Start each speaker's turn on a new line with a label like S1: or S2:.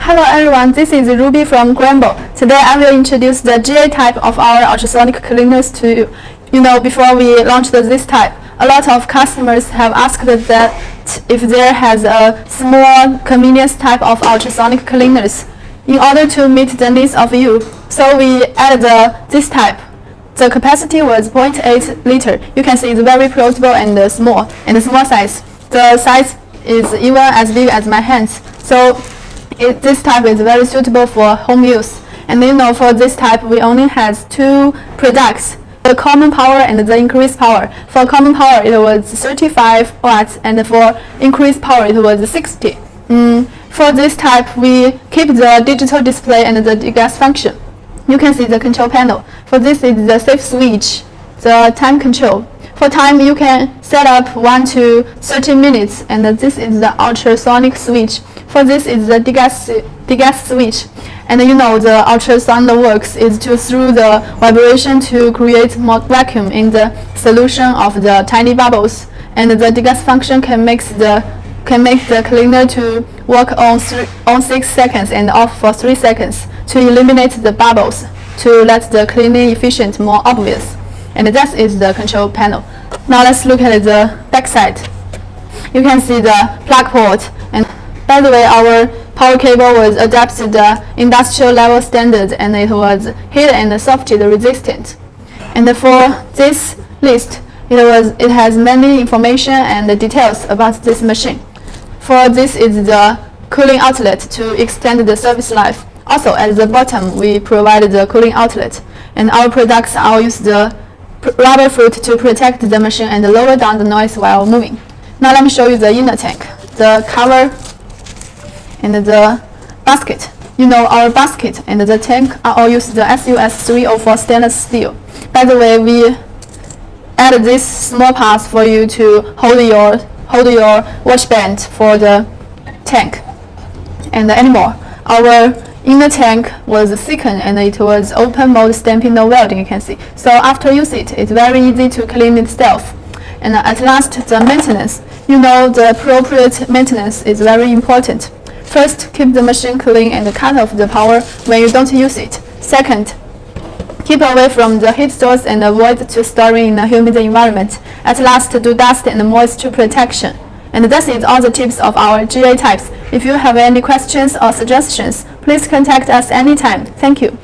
S1: Hello everyone, this is Ruby from Gramble. Today I will introduce the GA type of our ultrasonic cleaners to you. Before we launched this type, a lot of customers have asked that if there has a small convenience type of ultrasonic cleaners in order to meet the needs of you. So we added this type. The capacity was 0.8 liter. You can see it's very portable and small size. The size is even as big as my hands. So this type is very suitable for home use. And for this type, we only has two products, the common power and the increased power. For common power, it was 35 watts, and for increased power, it was 60. For this type, we keep the digital display and the Degas function. You can see the control panel. For this is the safe switch, the time control. For time, you can set up 1 to 30 minutes, and this is the ultrasonic switch. For this is the Degas switch. And the ultrasonic works is through the vibration to create more vacuum in the solution of the tiny bubbles. And the Degas function can make the cleaner to work on 6 seconds and off for 3 seconds to eliminate the bubbles, to let the cleaning efficient more obvious. And that is the control panel. Now let's look at the back side. You can see the plug port. And by the way, our power cable was adapted to the industrial level standard, and it was heat and soft resistant. And for this list, it has many information and details about this machine. For this is the cooling outlet to extend the service life. Also at the bottom, we provide the cooling outlet. And our products all use the rubber foot to protect the machine and lower down the noise while moving. Now let me show you the inner tank, the cover and the basket. Our basket and the tank are all use the SUS 304 stainless steel. By the way, we added this small parts for you to hold your watch band for the tank. And anymore, our inner tank was thickened and it was open mode stamping, no welding, you can see. So after use it's very easy to clean itself. And at last, the maintenance. The appropriate maintenance is very important. First, keep the machine clean and cut off the power when you don't use it. Second, keep away from the heat source and avoid to storing in a humid environment. At last, do dust and moisture protection. And that is all the tips of our GA types. If you have any questions or suggestions, please contact us anytime. Thank you.